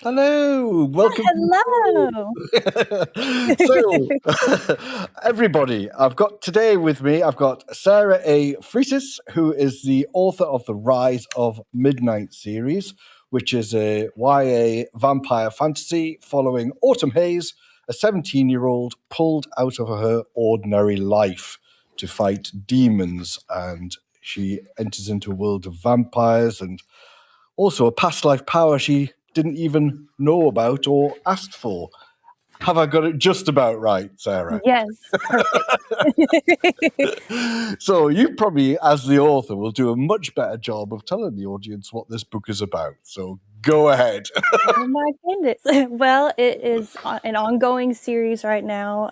Hello, welcome to Hello. the show. So, everybody, I've got Sara A. Freites, who is the author of the Rise of Midnight series, which is a YA vampire fantasy following Autumn Hayes, a 17-year-old pulled out of her ordinary life to fight demons, and she enters into a world of vampires and also a past life power she didn't even know about or asked for. Have I got it just about right, Sarah? Yes, perfect. So you probably, as the author, will do a much better job of telling the audience what this book is about. So go ahead. Oh my goodness. Well, it is an ongoing series right now.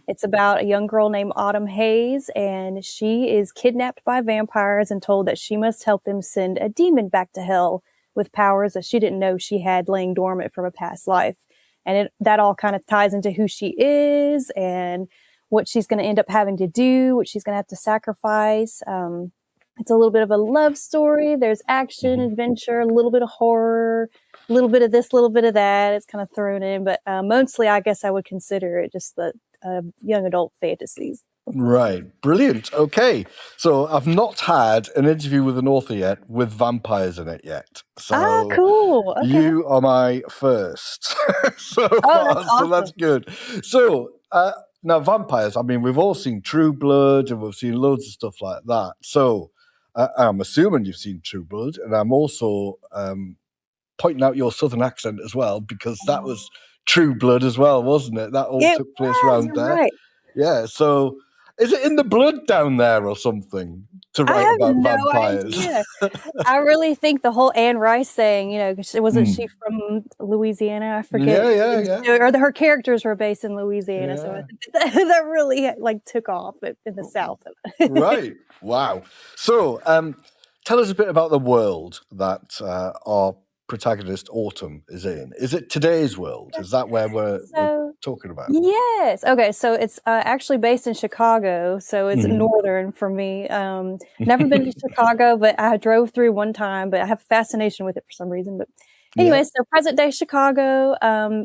It's about a young girl named Autumn Hayes, and she is kidnapped by vampires and told that she must help them send a demon back to hell with powers that she didn't know she had laying dormant from a past life. And that all kind of ties into who she is and what she's going to end up having to do, what she's going to have to sacrifice. It's a little bit of a love story. There's action, adventure, a little bit of horror, a little bit of this, a little bit of that. It's kind of thrown in, but mostly I guess I would consider it just the young adult fantasies. Right. Brilliant. Okay. So I've not had an interview with an author yet with vampires in it yet. So cool. Okay. you are my first so far. That's awesome. So that's good. So now vampires, I mean, we've all seen True Blood and we've seen loads of stuff like that. So I'm assuming you've seen True Blood, and I'm also pointing out your southern accent as well, because that was True Blood as well, wasn't it? That all took place around there. Right. Yeah. So is it in the blood down there or something to write about vampires? Idea. I really think the whole Anne Rice thing, wasn't she from Louisiana? I forget. Yeah. Or her characters were based in Louisiana, so I think that really took off in the South. Right. Wow. So tell us a bit about the world that our protagonist Autumn is in. Is it today's world? Is that where we're talking about? Yes. Okay. So it's actually based in Chicago. So it's northern for me. Never been to Chicago, but I drove through one time, but I have a fascination with it for some reason. But anyway, so present day Chicago.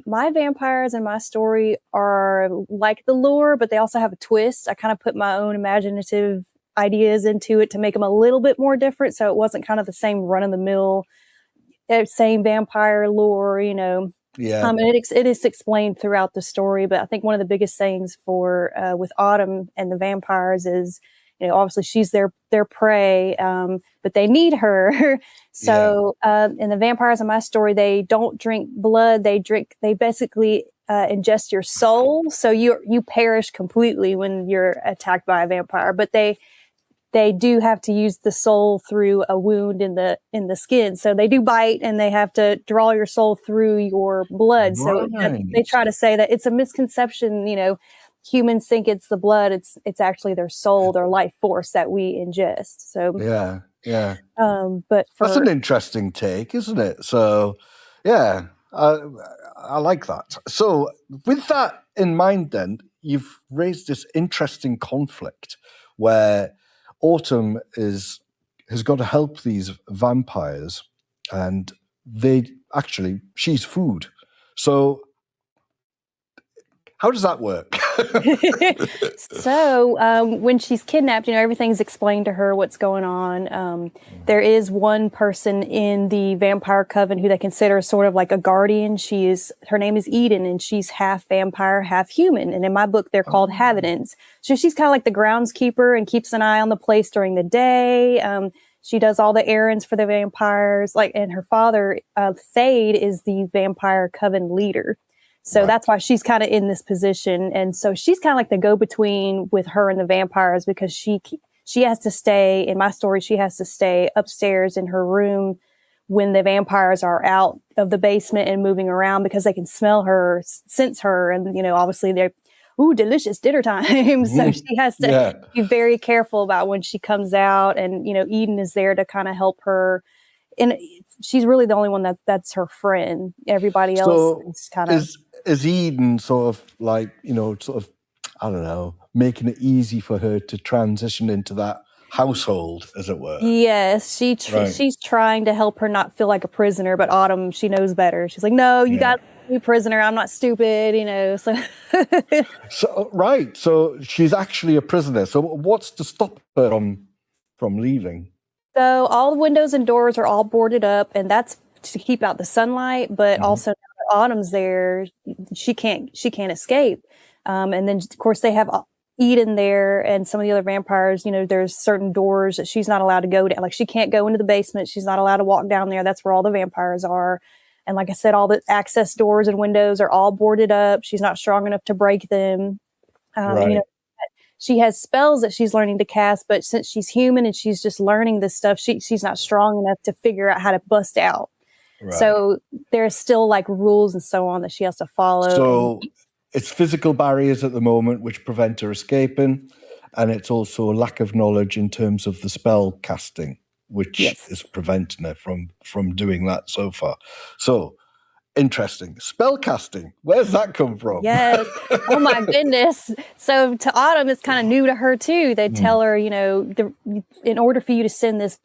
My vampires and my story are like the lore, but they also have a twist. I kind of put my own imaginative ideas into it to make them a little bit more different. So it wasn't kind of the same run of the mill, same vampire lore, and it is explained throughout the story. But I think one of the biggest things for with Autumn and the vampires is, obviously she's their prey, but they need her. So in the vampires in my story, they don't drink blood. They basically ingest your soul. So you perish completely when you're attacked by a vampire. But they do have to use the soul through a wound in the skin. So they do bite, and they have to draw your soul through your blood. So they try to say that it's a misconception. Humans think it's the blood. It's actually their soul, their life force that we ingest. So yeah. But that's an interesting take, isn't it? So I like that. So with that in mind, then you've raised this interesting conflict where Autumn has got to help these vampires, and she's food. So how does that work? So when she's kidnapped, everything's explained to her what's going on. There is one person in the vampire coven who they consider sort of like a guardian. Her name is Eden, and she's half vampire, half human. And in my book, they're called Havitans. So she's kind of like the groundskeeper and keeps an eye on the place during the day. She does all the errands for the vampires. And her father, Thade, is the vampire coven leader. So that's why she's kind of in this position. And so she's kind of like the go-between with her and the vampires, because she has to stay, in my story, she has to stay upstairs in her room when the vampires are out of the basement and moving around, because they can smell her, sense her. And, obviously they're, delicious dinner time. So she has to be very careful about when she comes out. And, Eden is there to kind of help her. And she's really the only one that's her friend. Everybody else is kind of... Is Eden sort of like, I don't know, making it easy for her to transition into that household, as it were. Yes, she's trying to help her not feel like a prisoner, but Autumn, she knows better. She's like, no, you got to be a prisoner. I'm not stupid, So, so she's actually a prisoner. So what's to stop her from leaving? So all the windows and doors are all boarded up, and that's to keep out the sunlight. But also, now that Autumn's there, she can't escape. And then, of course, they have Eden there, and some of the other vampires. There's certain doors that she's not allowed to go to. Like, she can't go into the basement. She's not allowed to walk down there. That's where all the vampires are. And like I said, all the access doors and windows are all boarded up. She's not strong enough to break them. She has spells that she's learning to cast, but since she's human and she's just learning this stuff, she's not strong enough to figure out how to bust out. Right. So there's still like rules and so on that she has to follow. So it's physical barriers at the moment which prevent her escaping, and it's also a lack of knowledge in terms of the spell casting, which is preventing her from doing that so far. So interesting. Spell casting. Where's that come from? Yes. Oh my goodness. So to Autumn, it's kind of new to her too. They tell her, in order for you to send this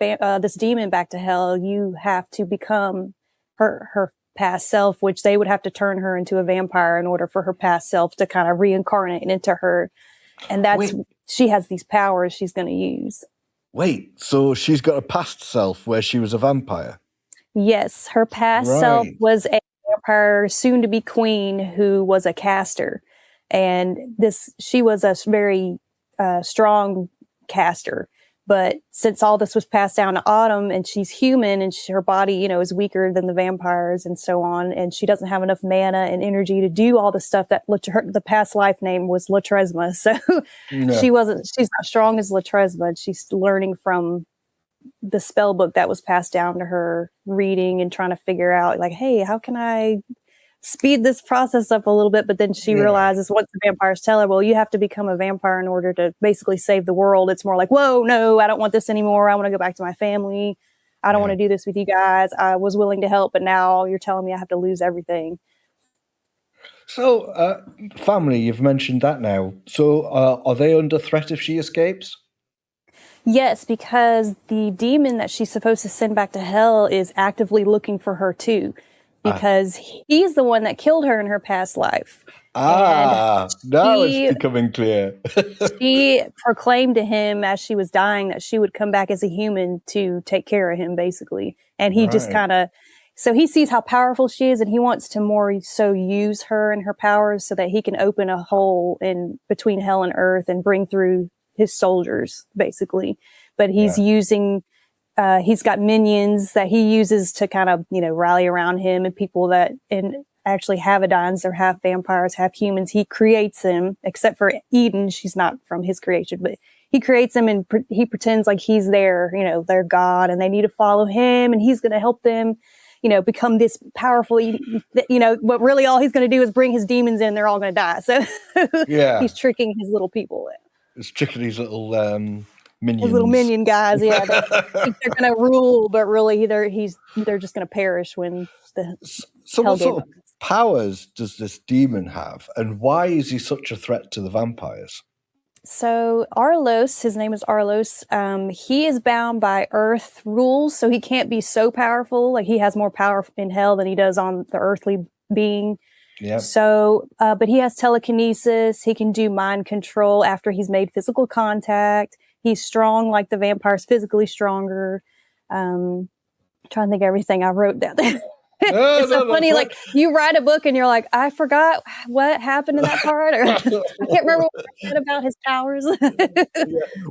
demon back to hell, you have to become her past self, which they would have to turn her into a vampire in order for her past self to kind of reincarnate into her. And she has these powers she's going to use. Wait, so she's got a past self where she was a vampire? Yes. Her past self was a vampire, soon to be queen, who was a caster, and she was a very strong caster. But since all this was passed down to Autumn, and she's human, and her body, is weaker than the vampires and so on, and she doesn't have enough mana and energy to do all the stuff that the past life name was Latresma. So she's not strong as Latresma. She's learning from the spell book that was passed down to her, reading and trying to figure out, like, hey, how can I speed this process up a little bit? But then she realizes, once the vampires tell her, well, you have to become a vampire in order to basically save the world. It's more like, whoa, no, I don't want this anymore. I want to go back to my family. I don't want to do this with you guys. I was willing to help, but now you're telling me I have to lose everything. So, family, you've mentioned that now. So, are they under threat if she escapes? Yes, because the demon that she's supposed to send back to hell is actively looking for her too, because he's the one that killed her in her past life. Now it's becoming clear. She proclaimed to him as she was dying that she would come back as a human to take care of him, basically. And he just so he sees how powerful she is, and he wants to more so use her and her powers so that he can open a hole in between hell and earth and bring through his soldiers, basically. But he's using, he's got minions that he uses to kind of, rally around him, and people that actually have Adons or have vampires, have humans. He creates them, except for Eden. She's not from his creation, but he creates them, and he pretends like he's their god, and they need to follow him, and he's going to help them, become this powerful, but really all he's going to do is bring his demons in. They're all going to die. So he's tricking his little people. It's tricking these little minions. His little minion guys, they think they're going to rule, but really they're just going to perish when the what sort of powers does this demon have, and why is he such a threat to the vampires? So Arlos, his name is Arlos, he is bound by earth rules, so he can't be so powerful. Like, he has more power in hell than he does on the earthly being. Yeah. So, but he has telekinesis. He can do mind control after he's made physical contact. He's strong like the vampires, physically stronger. Trying to think of everything I wrote down there. It's so funny. Like, you write a book and you're like, I forgot what happened in that part, or I can't remember what I said about his powers.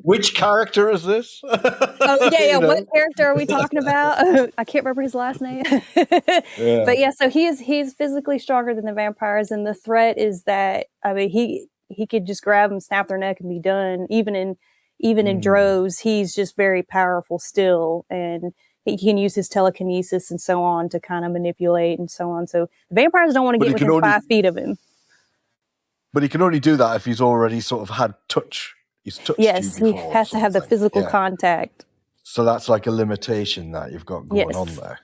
Which character is this? What character are we talking about? I can't remember his last name. But so he's physically stronger than the vampires, and the threat is that, he could just grab them, snap their neck, and be done. Even in droves, he's just very powerful still, and he can use his telekinesis and so on to kind of manipulate and so on. So the vampires don't want to get within 5 feet of him. But he can only do that if he's already sort of had touch. He's touched you before, he has to have the physical contact. So that's like a limitation that you've got going on there.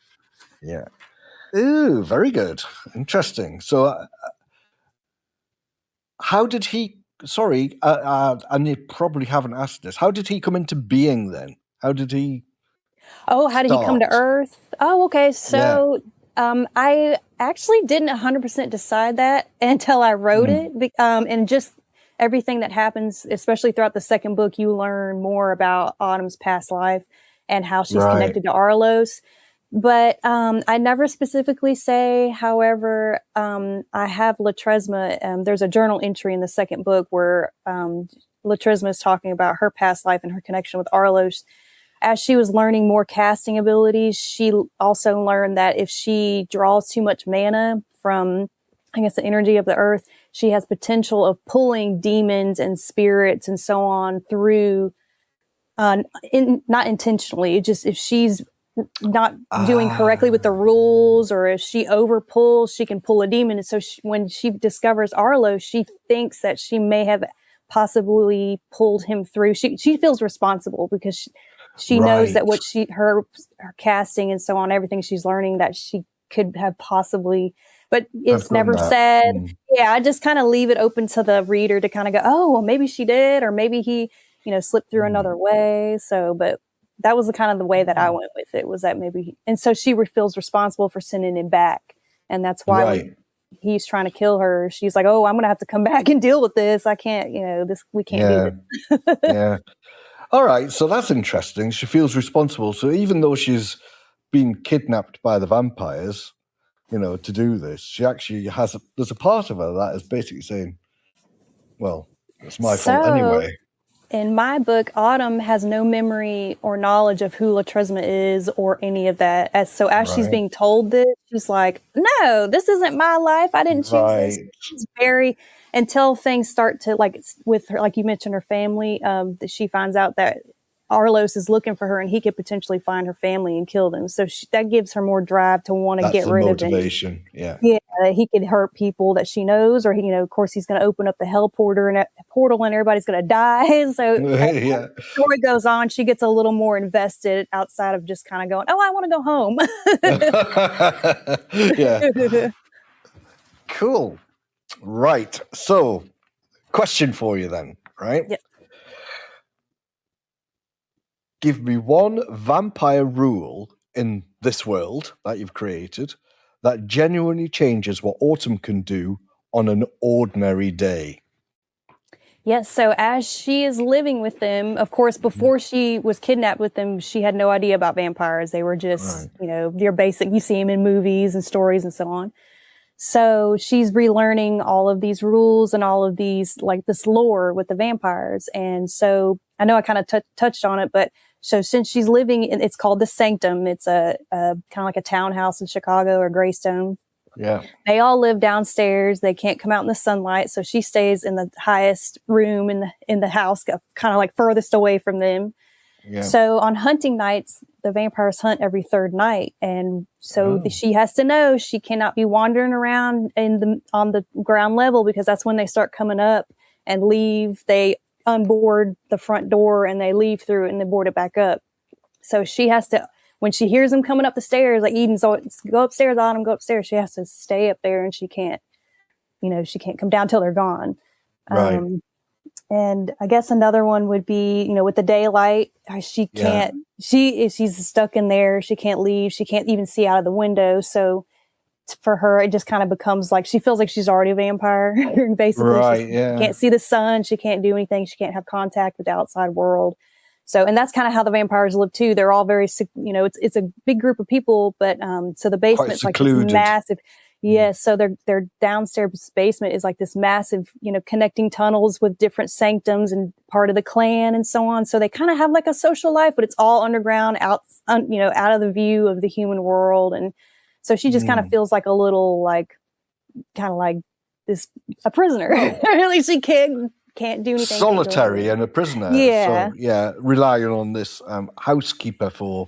Yeah. Ooh, very good. Interesting. So how did he sorry, and you probably haven't asked this. How did he come into being then? How did he? Oh, how did he come to Earth? Oh, okay. So I actually didn't 100% decide that until I wrote it. And just everything that happens, especially throughout the second book, you learn more about Autumn's past life and how she's connected to Arlos. But I never specifically say. However, I have Latresma. There's a journal entry in the second book where Latresma is talking about her past life and her connection with Arlos. As she was learning more casting abilities, she also learned that if she draws too much mana from, I guess, the energy of the earth, she has potential of pulling demons and spirits and so on through, not intentionally, just if she's not doing correctly with the rules, or if she overpulls, she can pull a demon. And so when she discovers Arlo, she thinks that she may have possibly pulled him through. She feels responsible because she knows that what her casting and so on, everything she's learning, that she could have possibly, but it's never said. Yeah, I just kind of leave it open to the reader to kind of go, oh, well, maybe she did, or maybe he, slipped through another way. So, but that was the kind of the way that I went with it, was that maybe, and so she feels responsible for sending him back. And that's why when he's trying to kill her, she's like, oh, I'm going to have to come back and deal with this. I can't, we can't do this. Yeah. All right, so that's interesting. She feels responsible. So even though she's been kidnapped by the vampires, to do this, she actually there's a part of her that is basically saying, well, it's my fault anyway. In my book, Autumn has no memory or knowledge of who Latresma is or any of that. As she's being told this, she's like, no, this isn't my life. I didn't choose this. She's until things start to, like, with her, like you mentioned, her family, that she finds out that Arlos is looking for her and he could potentially find her family and kill them. So that gives her more drive to want to get rid of him. Yeah, he could hurt people that she knows, or of course, he's going to open up the hell portal and everybody's going to die. So as the story goes on, she gets a little more invested outside of just kind of going, oh, I want to go home. Cool. Right. So, question for you then, right? Yep. Give me one vampire rule in this world that you've created that genuinely changes what Autumn can do on an ordinary day. Yes, so as she is living with them, of course, before she was kidnapped with them, she had no idea about vampires. They were just, your basic, you see them in movies and stories and so on. So she's relearning all of these rules and all of these, like, this lore with the vampires. And so I know I kind of touched on it, but so since she's living in, it's called the Sanctum. It's a kind of like a townhouse in Chicago or Greystone. Yeah. They all live downstairs. They can't come out in the sunlight. So she stays in the highest room in the house, kind of like furthest away from them. Yeah. So on hunting nights, the vampires hunt every third night. And so she has to know she cannot be wandering around on the ground level, because that's when they start coming up and leave. They unboard the front door and they leave through it and they board it back up. So she has to, when she hears them coming up the stairs, like Eden's, go upstairs, Autumn, go upstairs. She has to stay up there and she can't come down till they're gone. Right. And I guess another one would be, with the daylight, she can't, she's stuck in there. She can't leave. She can't even see out of the window. So for her, it just kind of becomes like, she feels like she's already a vampire. Basically, she can't see the sun. She can't do anything. She can't have contact with the outside world. So, and that's kind of how the vampires live too. They're all very, it's a big group of people, but, so the basement's like this massive. Yes. So their downstairs basement is like this massive, connecting tunnels with different sanctums and part of the clan and so on. So they kind of have like a social life, but it's all underground, out of the view of the human world. And so she just kind of feels like a little, kind of like a prisoner. Really, she can't do anything. Solitary and a prisoner. Yeah. So, relying on this housekeeper for,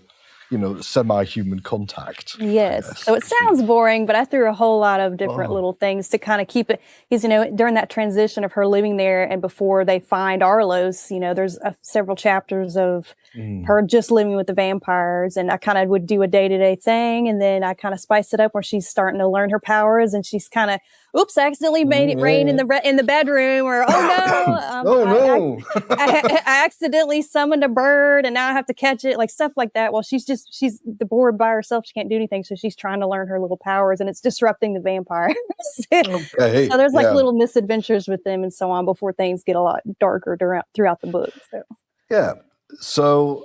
semi-human contact. Yes. So it sounds boring, but I threw a whole lot of different little things to kind of keep it, because, during that transition of her living there and before they find Arlos, there's several chapters of her just living with the vampires. And I kind of would do a day-to-day thing. And then I kind of spice it up where she's starting to learn her powers and she's kind of oops, I accidentally made it rain in the bedroom, or oh no, oh no, I accidentally summoned a bird and now I have to catch it, like stuff like that. Well, she's bored by herself. She can't do anything. So she's trying to learn her little powers, and it's disrupting the vampires. Okay. So there's like little misadventures with them and so on before things get a lot darker throughout the book. So. Yeah. So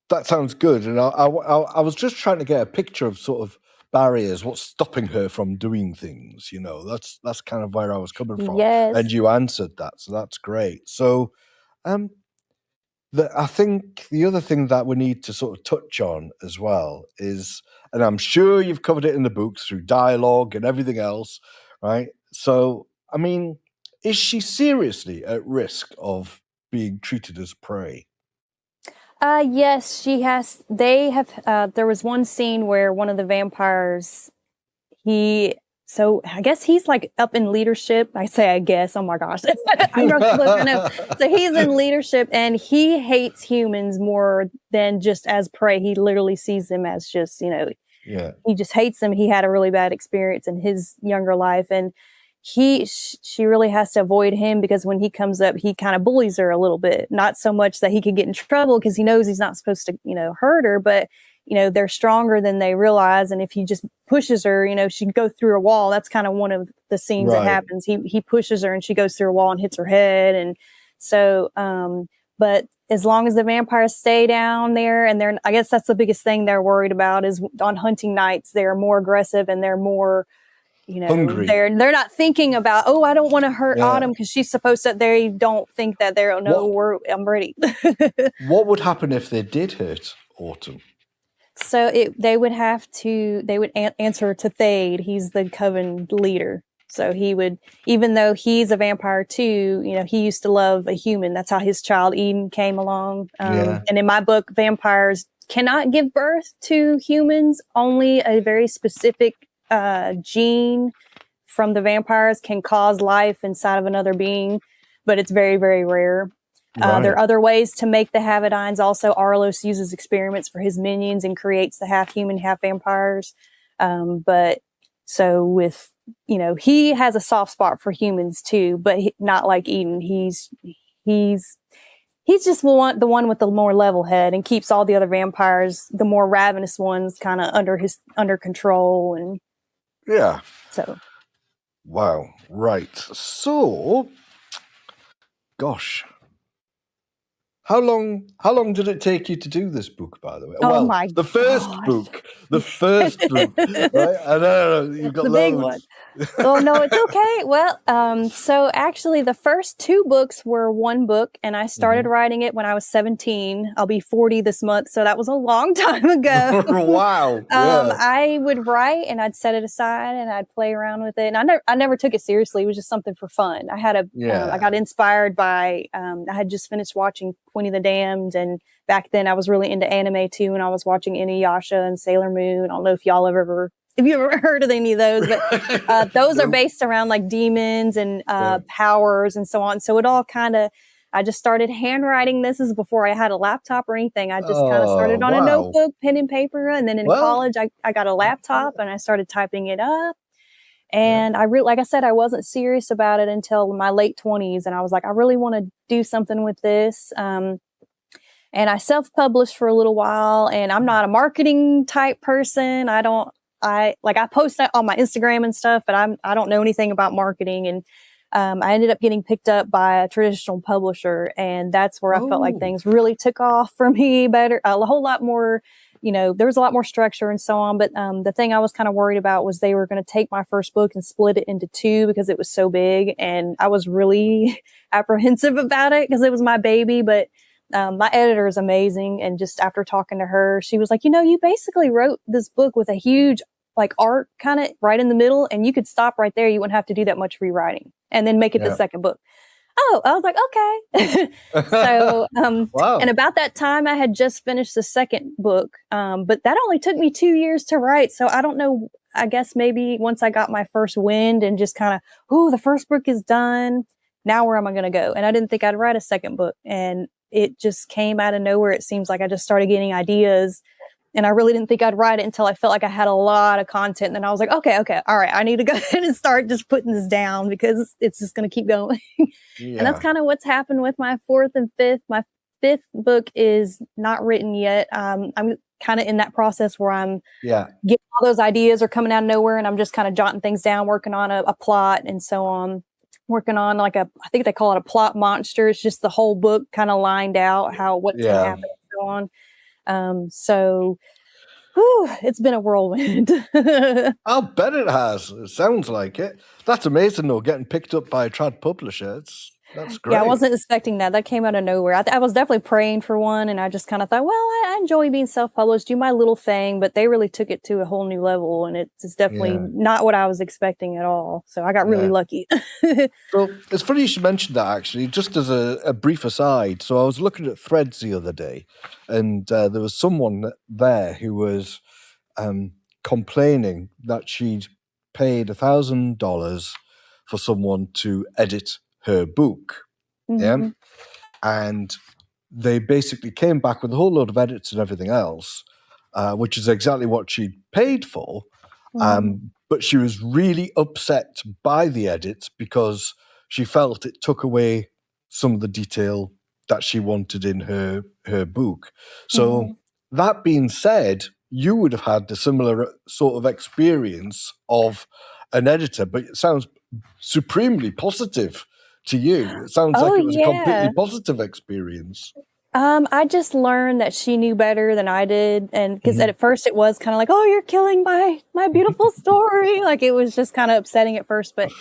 that sounds good. And I was just trying to get a picture of sort of barriers, what's stopping her from doing things, you know. That's kind of where I was coming from. Yes. And you answered that, so that's great. So I think the other thing that we need to sort of touch on as well is, and I'm sure you've covered it in the books through dialogue and everything else, right? So, I mean, is she seriously at risk of being treated as prey? Yes, she has. They have. There was one scene where one of the vampires, so I guess he's like up in leadership. I say, I guess. Oh my gosh, I wrote the book. I know. So he's in leadership, and he hates humans more than just as prey. He literally sees them as just, he just hates them. He had a really bad experience in his younger life, and she really has to avoid him because when he comes up, he kind of bullies her a little bit. Not so much that he could get in trouble because he knows he's not supposed to, hurt her, but they're stronger than they realize. And if he just pushes her, she can go through a wall. That's kind of one of the scenes that happens. He pushes her and she goes through a wall and hits her head. And so, but as long as the vampires stay down there, and I guess that's the biggest thing they're worried about is on hunting nights, they're more aggressive and they're more, hungry. They're not thinking about, oh, I don't want to hurt Autumn because she's supposed to. They don't think that I'm ready. What would happen if they did hurt Autumn? So they would answer to Thade. He's the coven leader. So he would, even though he's a vampire too, he used to love a human. That's how his child Eden came along. And in my book, vampires cannot give birth to humans. Only a very specific gene from the vampires can cause life inside of another being, but it's very, very rare. There are other ways to make the Havidines. Also, Arlos uses experiments for his minions and creates the half human, half vampires. But so with, he has a soft spot for humans too, but not like Eden. He's just the one with the more level head and keeps all the other vampires, the more ravenous ones, kind of under control. And so, wow, right. So, gosh, how long did it take you to do this book, by the way? Oh my the first book, right? I know you've got the loads. big one. Oh no, it's okay. Well, so actually the first two books were one book, and I started writing it when I was 17. I'll be 40 this month, so that was a long time ago. Wow. I would write and I'd set it aside and I'd play around with it. And I never took it seriously. It was just something for fun. I had I got inspired by, I had just finished watching Queen of the Damned, and back then I was really into anime too, and I was watching Inuyasha and Sailor Moon. I don't know if y'all if you ever heard of any of those, but those are based around like demons and powers and so on. So it all I just started handwriting. This is before I had a laptop or anything. I just kind of started on a notebook, pen and paper. And then in college, I got a laptop and I started typing it up. And like I said, I wasn't serious about it until my late 20s. And I was like, I really want to do something with this. And I self-published for a little while, and I'm not a marketing type person. I post that on my Instagram and stuff, but I don't know anything about marketing. And I ended up getting picked up by a traditional publisher, and that's where I felt like things really took off for me better, a whole lot more, there was a lot more structure and so on. But the thing I was kind of worried about was they were going to take my first book and split it into two because it was so big. And I was really apprehensive about it because it was my baby. But my editor is amazing. And just after talking to her, she was like, you basically wrote this book with a huge like arc kind of right in the middle, and you could stop right there. You wouldn't have to do that much rewriting and then make it the second book. Oh, I was like, okay. So, and about that time I had just finished the second book. But that only took me 2 years to write. So I don't know, I guess maybe once I got my first wind and just kind of, the first book is done. Now where am I going to go? And I didn't think I'd write a second book, and it just came out of nowhere. It seems like I just started getting ideas. And I really didn't think I'd write it until I felt like I had a lot of content. And then I was like, okay, all right, I need to go ahead and start just putting this down because it's just going to keep going. And that's kind of what's happened with my fourth and fifth. My fifth book is not written yet. I'm kind of in that process where I'm getting all those ideas are coming out of nowhere, and I'm just kind of jotting things down, working on a plot and so on. Working on I think they call it a plot monster. It's just the whole book kind of lined out what's going to happen and so on. So it's been a whirlwind. I'll bet it has. It sounds like it. That's amazing though, getting picked up by a trad publisher. That's great. Yeah, I wasn't expecting that. That came out of nowhere. I was definitely praying for one, and I just kind of thought, well, I enjoy being self-published, do my little thing, but they really took it to a whole new level, and it's definitely not what I was expecting at all. So I got really lucky. So it's funny you should mention that, actually, just as a brief aside. So I was looking at Threads the other day, and there was someone there who was complaining that she'd paid $1,000 for someone to edit her book. And they basically came back with a whole load of edits and everything else, which is exactly what she'd paid for. But she was really upset by the edits because she felt it took away some of the detail that she wanted in her book. So that being said, you would have had a similar sort of experience of an editor, but it sounds supremely positive to you. It sounds like it was a completely positive experience. I just learned that she knew better than I did. And because at first it was kind of like, oh, you're killing my beautiful story. Like it was just kind of upsetting at first. But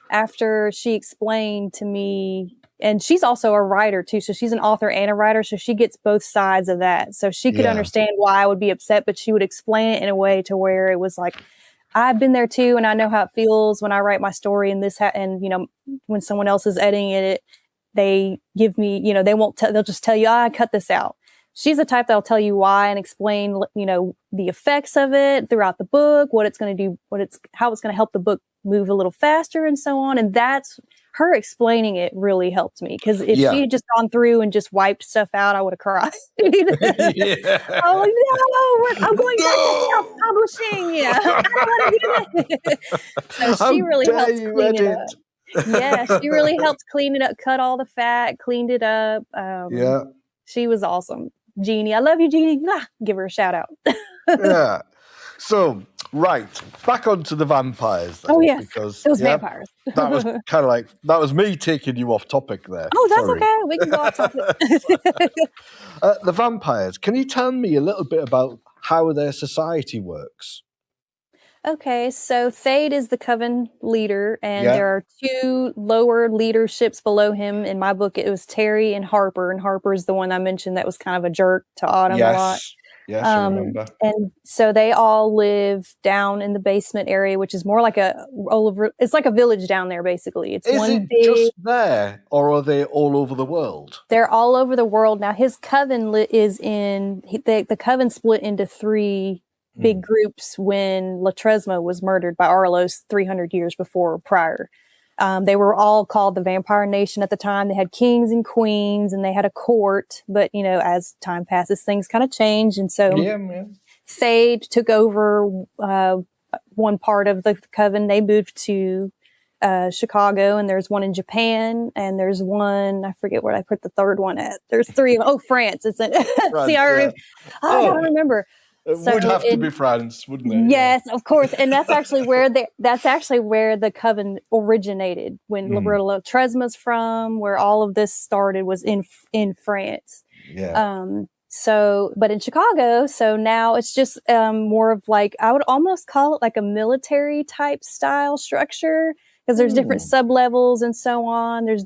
after she explained to me, and she's also a writer too. So she's an author and a writer. So she gets both sides of that. So she could understand why I would be upset, but she would explain it in a way to where it was like, I've been there too, and I know how it feels when I write my story and and when someone else is editing it, they give me, they'll just tell you, I cut this out. She's the type that'll tell you why and explain, the effects of it throughout the book, what it's going to do, how it's going to help the book move a little faster and so on. And that's her explaining it really helped me, because if she had just gone through and just wiped stuff out, I would have cried. Oh no, I'm going back to self-publishing. Yeah, I don't want to do that. So she really helped clean it up. Yeah, she really helped clean it up, cut all the fat, cleaned it up. She was awesome. Jeannie, I love you, Jeannie. Give her a shout out. Yeah. So, right, back onto the vampires. Then, oh, yes. Because it was vampires. That was kind of like, that was me taking you off topic there. Oh, that's okay. We can go off topic. The vampires, can you tell me a little bit about how their society works? Okay, so Thade is the coven leader, and there are two lower leaderships below him. In my book, it was Terry and Harper is the one I mentioned that was kind of a jerk to Autumn a lot. Yes, I remember. And so they all live down in the basement area, which is more like it's like a village down there, basically. It's just there, or are they all over the world? They're all over the world. Now, his coven the coven split into three big groups when Latresma was murdered by Arlos 300 years prior. They were all called the Vampire Nation at the time. They had kings and queens, and they had a court. But, as time passes, things kind of change. And so Thade took over one part of the coven. They moved to Chicago, and there's one in Japan, and there's one, I forget where I put the third one at. There's three. Oh, France. It's France, I don't remember. It would have to be France, wouldn't it? Yes, of course. And that's actually where the coven originated. When Latresma's from, where all of this started, was in France. Yeah. But in Chicago, so now it's just more of like, I would almost call it like a military type style structure, because there's different sub-levels and so on. There's,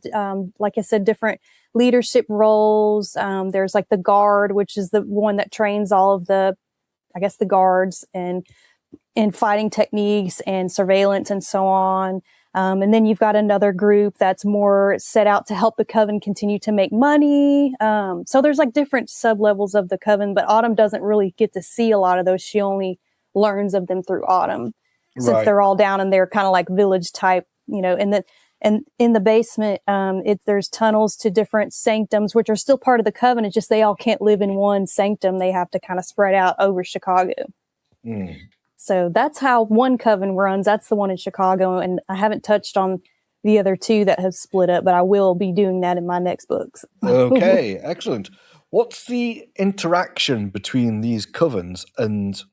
like I said, different leadership roles. There's like the guard, which is the one that trains all of the guards and in fighting techniques and surveillance and so on. And then you've got another group that's more set out to help the coven continue to make money. So there's like different sub-levels of the coven, but Autumn doesn't really get to see a lot of those. She only learns of them through Autumn, since they're all down in their kind of like village type, and And in the basement, there's tunnels to different sanctums, which are still part of the covenant. Just they all can't live in one sanctum. They have to kind of spread out over Chicago. So that's how one coven runs. That's the one in Chicago. And I haven't touched on the other two that have split up, but I will be doing that in my next books. Okay, excellent. What's the interaction between these covens and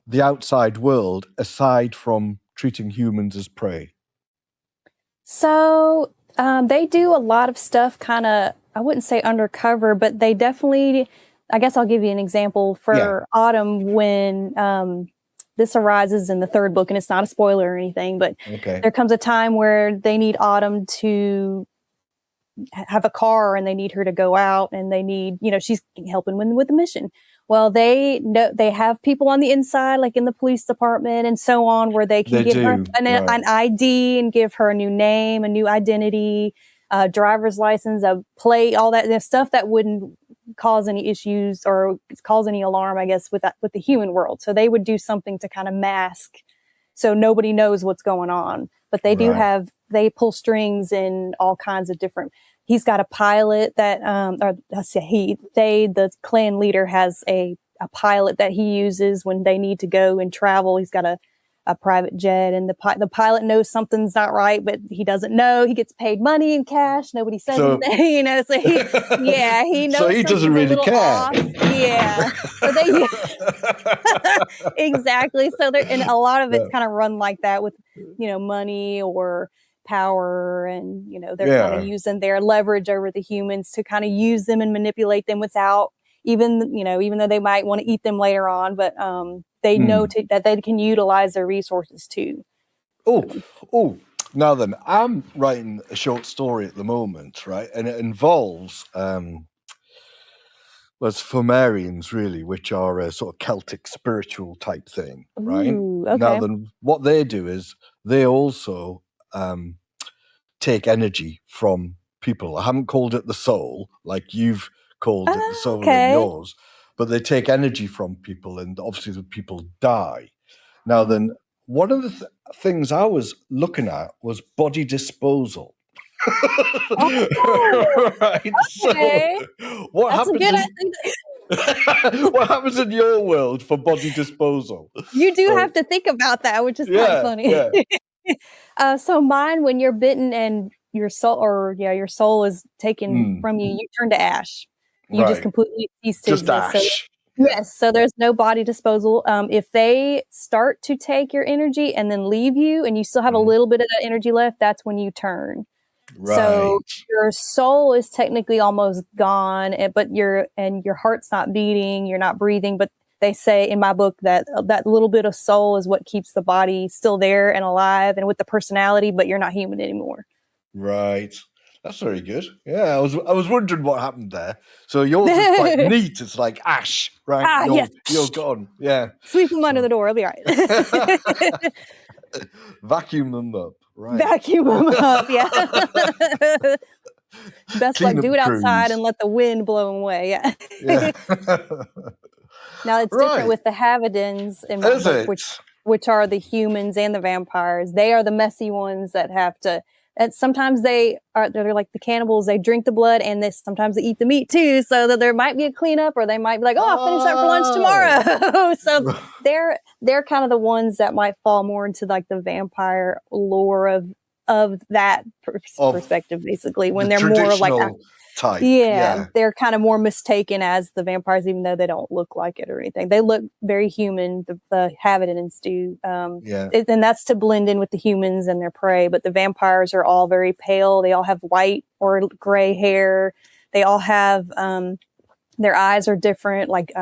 the outside world, aside from treating humans as prey? So they do a lot of stuff kind of, I wouldn't say undercover, but they definitely, I guess I'll give you an example for Autumn when this arises in the third book, and it's not a spoiler or anything, but there comes a time where they need Autumn to have a car and they need her to go out and they need, she's helping with the mission. Well, they have people on the inside, like in the police department and so on, where they can give her an ID and give her a new name, a new identity, driver's license, a plate, all that stuff that wouldn't cause any issues or cause any alarm, I guess, with the human world. So they would do something to kind of mask so nobody knows what's going on. But they do they pull strings in all kinds of different. He's got a pilot that, the clan leader has a pilot that he uses when they need to go and travel. He's got a private jet, and the pilot knows something's not right, but he doesn't know. He gets paid money in cash. Nobody says anything, So he knows. So he doesn't really care. Off. Yeah. So they exactly. So and a lot of it's kind of run like that with money or power, and they're kind of using their leverage over the humans to kind of use them and manipulate them without even though they might want to eat them later on, but they know that they can utilize their resources too. Now then, I'm writing a short story at the moment, right, and it involves Fomerians, really, which are a sort of Celtic spiritual type thing, right? Now then, what they do is they also take energy from people. I haven't called it the soul, like you've called it the soul in yours, but they take energy from people, and obviously the people die. Now then, one of the things I was looking at was body disposal. Right. So what happens in your world for body disposal? You do have to think about that, which is quite funny. So mine, when you're bitten and your soul is taken from you, you turn to ash. You just completely cease to exist. Ash. Yes, so there's no body disposal. If they start to take your energy and then leave you, and you still have a little bit of that energy left, that's when you turn. Right. So your soul is technically almost gone, but your heart's not beating, you're not breathing. But they say in my book that little bit of soul is what keeps the body still there and alive and with the personality, but you're not human anymore. Right. That's very good. Yeah, I was wondering what happened there. So yours is quite neat. It's like ash, right? You're gone. Yeah. Sweep them under the door. It'll be all right. Vacuum them up. Right. Vacuum them up. Yeah. Best Clean like do it cruise. outside and let the wind blow them away. Yeah. Now it's different with the Havadins in my book, which are the humans and the vampires. They are the messy ones that have to. And sometimes they're like the cannibals. They drink the blood, and sometimes they eat the meat too. So that there might be a cleanup, or they might be like, "Oh, I'll finish that for lunch tomorrow." So they're kind of the ones that might fall more into like the vampire lore of that perspective, basically. When they're more like type. Yeah, they're kind of more mistaken as the vampires, even though they don't look like it or anything. They look very human. The Havadins do, and that's to blend in with the humans and their prey. But the vampires are all very pale. They all have white or gray hair. They all have their eyes are different. Like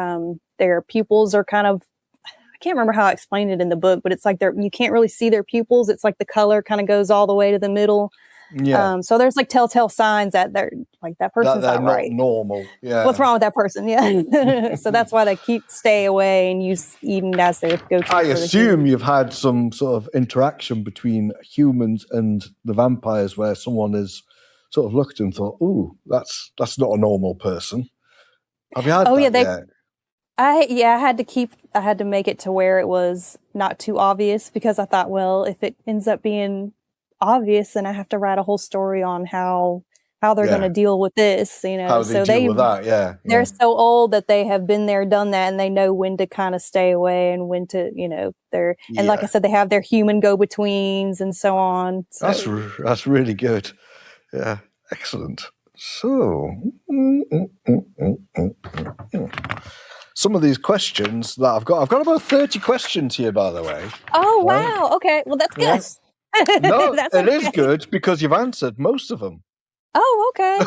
their pupils are kind of. I can't remember how I explained it in the book, but it's like you can't really see their pupils. It's like the color kind of goes all the way to the middle. Yeah. So there's like telltale signs that they're like that person's they're not right. Normal. Yeah. What's wrong with that person? Yeah. So that's why they stay away and use even as their go-to. I assume you've had some sort of interaction between humans and the vampires where someone has sort of looked and thought, "Ooh, that's not a normal person." Have you had that yet? I had to make it to where it was not too obvious, because I thought, well, if it ends up being obvious, and I have to write a whole story on how they're going to deal with this, you know. How they deal with that, they're so old that they have been there, done that, and they know when to kind of stay away and when to, you know, and like I said, they have their human go-betweens and so on. So. That's really good. Yeah, excellent. So, some of these questions that I've got about 30 questions here, by the way. Oh, wow. Okay. Well, that's good. Yeah. No, it is good because you've answered most of them. Oh, okay.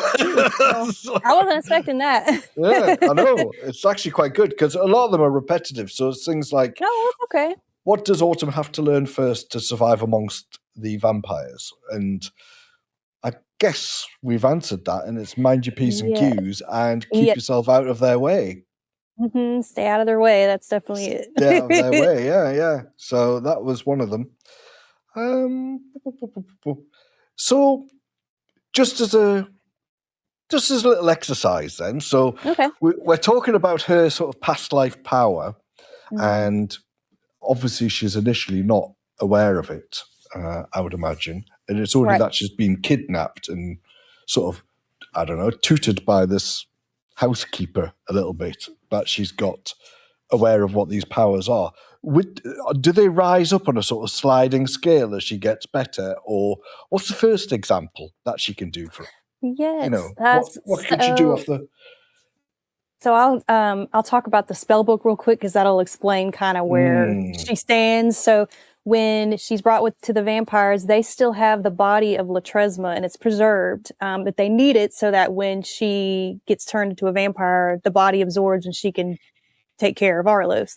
Well, I wasn't expecting that. Yeah, I know. It's actually quite good because a lot of them are repetitive. So it's things like, oh, okay. What does Autumn have to learn first to survive amongst the vampires? And I guess we've answered that, and it's mind your P's and Q's and keep yourself out of their way. Mm-hmm. Stay out of their way. That's definitely it. Stay out of their way. Yeah. So that was one of them. So just as a little exercise then. So we're talking about her sort of past life power, and obviously she's initially not aware of it, I would imagine. And it's only that she's been kidnapped and sort of, I don't know, tutored by this housekeeper a little bit, that she's got aware of what these powers are. Do they rise up on a sort of sliding scale as she gets better? Or what's the first example that she can do for Yes. you know, what could you do off the... So I'll talk about the spell book real quick because that'll explain kind of where she stands. So when she's brought to the vampires, they still have the body of Latresma and it's preserved, but they need it so that when she gets turned into a vampire, the body absorbs and she can take care of Arlos.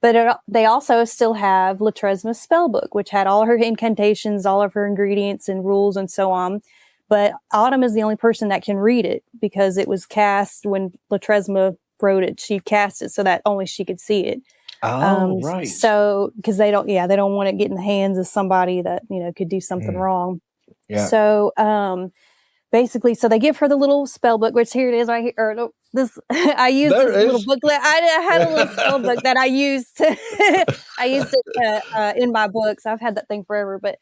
But they also still have Latresma's spell book, which had all her incantations, all of her ingredients and rules and so on. But Autumn is the only person that can read it because it was cast when Latresma wrote it. She cast it so that only she could see it. Oh, right. So, because they don't want to get in the hands of somebody that, you know, could do something wrong. Yeah. So, basically, so they give her the little spell book, which here it is right here. Or no, this, I used this little booklet. I had a little spell book that I used it in my books. I've had that thing forever, but.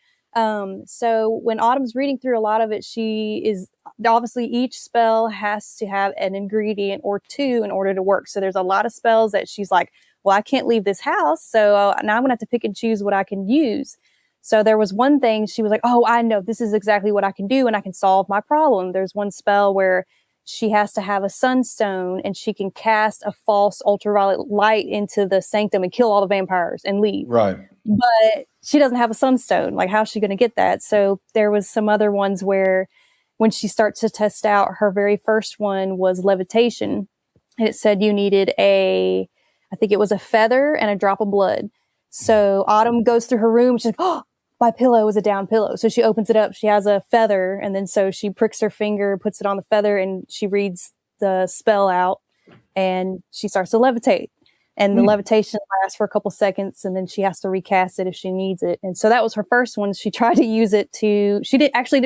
So when Autumn's reading through a lot of it, she is obviously each spell has to have an ingredient or two in order to work. So there's a lot of spells that she's like, well, I can't leave this house. So now I'm gonna have to pick and choose what I can use. So there was one thing she was like, oh, I know this is exactly what I can do and I can solve my problem. There's one spell where she has to have a sunstone and she can cast a false ultraviolet light into the sanctum and kill all the vampires and leave. Right. But she doesn't have a sunstone. Like, how's she going to get that? So there was some other ones where when she starts to test out, her very first one was levitation. And it said you needed I think it was a feather and a drop of blood. So Autumn goes through her room. She's like, oh, my pillow is a down pillow. So she opens it up. She has a feather. And then so she pricks her finger, puts it on the feather, and she reads the spell out. And she starts to levitate. And the levitation lasts for a couple seconds, and then she has to recast it if she needs it. And so that was her first one. She tried to use it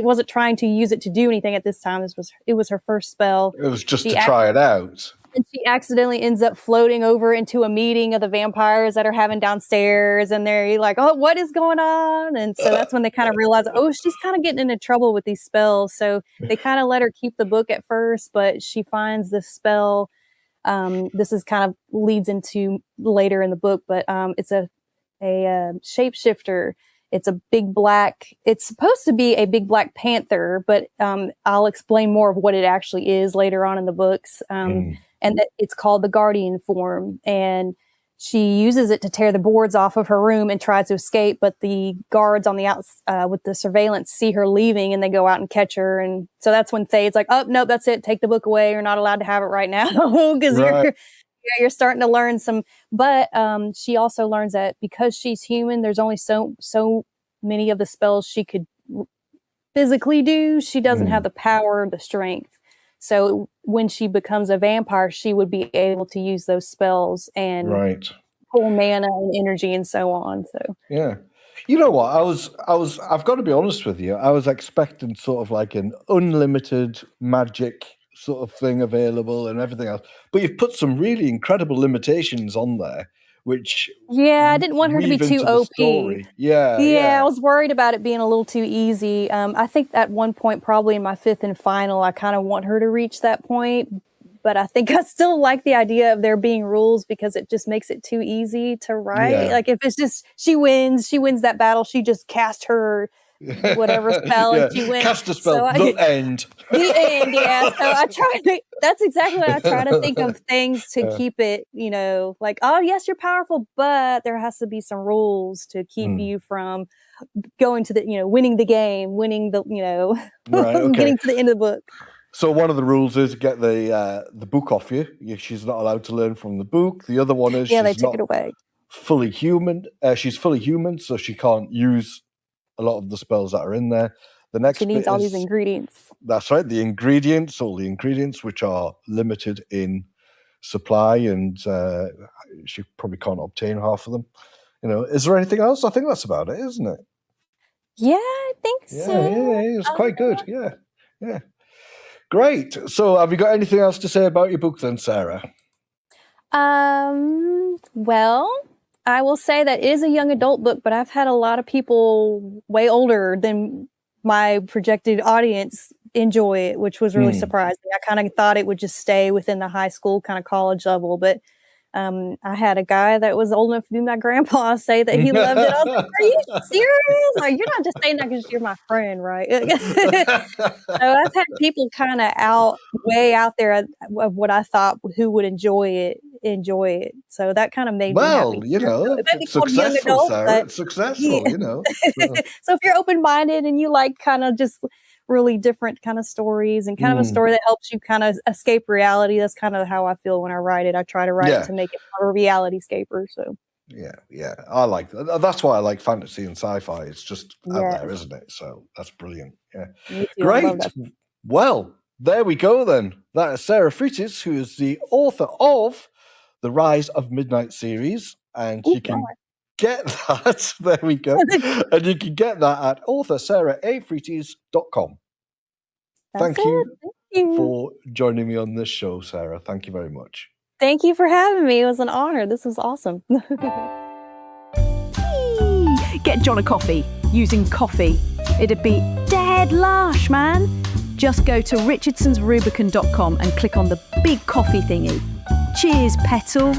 wasn't trying to use it to do anything at this time. It was her first spell. It was just to try it out. And she accidentally ends up floating over into a meeting of the vampires that are having downstairs, and they're like, oh, what is going on? And so that's when they kind of realize, oh, she's kind of getting into trouble with these spells. So they kind of let her keep the book at first, but she finds the spell. This is kind of leads into later in the book, but it's a shapeshifter. It's a big black. It's supposed to be a big black panther, but I'll explain more of what it actually is later on in the books. And that it's called the Guardian form, and she uses it to tear the boards off of her room and tries to escape. But the guards on the outside with the surveillance see her leaving, and they go out and catch her. And so that's when Thade's like, "Oh no, that's it. Take the book away. You're not allowed to have it right now because you're starting to learn some." But she also learns that because she's human, there's only so many of the spells she could physically do. She doesn't have the power, the strength. So when she becomes a vampire, she would be able to use those spells and pull mana and energy and so on. So yeah, you know what? I've got to be honest with you. I was expecting sort of like an unlimited magic sort of thing available and everything else, but you've put some really incredible limitations on there, which I didn't want her to be weave too into the OP. story. Yeah, Yeah, I was worried about it being a little too easy. I think at one point, probably in my 5th and final, I kind of want her to reach that point. But I think I still like the idea of there being rules because it just makes it too easy to write. Yeah. Like if it's just she wins that battle, she just cast her whatever spell and she wins. Cast a spell, the end. The end, yeah. So I try to, that's exactly what I try to think of things to keep it, like, oh yes, you're powerful, but there has to be some rules to keep you from going to the, winning the game, winning the, Right, okay. getting to the end of the book. So one of the rules is get the book off you. She's not allowed to learn from the book. The other one is they took it away. Fully human. She's fully human, so she can't use a lot of the spells that are in there. The next she needs all these ingredients. That's right, all the ingredients which are limited in supply, and she probably can't obtain half of them. Is there anything else? I think that's about it, isn't it? Yeah, I think so. Yeah, it's quite good. Yeah. Great. So have you got anything else to say about your book then, Sarah? Well, I will say that it is a young adult book, but I've had a lot of people way older than my projected audience enjoy it, which was really surprising. I kind of thought it would just stay within the high school kind of college level, but I had a guy that was old enough to be my grandpa say that he loved it. I was like, are you serious? Like, you're not just saying that because you're my friend, right? So I've had people kind of way out there of what I thought who would enjoy it. So that kind of made me happy. It might be successful, adult, Sarah. It's successful, So if you're open-minded and you like kind of just really different kind of stories and kind of a story that helps you kind of escape reality. That's kind of how I feel when I write it. I try to write it to make it a reality escaper. So yeah, I like that. That's why I like fantasy and sci-fi. It's just out there, isn't it? So that's brilliant. Yeah, great. Well, there we go then. That is Sara Freites, who is the author of the Rise of Midnight series, and you can get that. There we go. And you can get that at authorSaraAFreites.com. Thank you for joining me on this show, Sarah. Thank you very much. Thank you for having me. It was an honor. This was awesome. Get John a coffee using coffee. It'd be dead lush, man. Just go to richardsonsrubicon.com and click on the big coffee thingy. Cheers, Petal.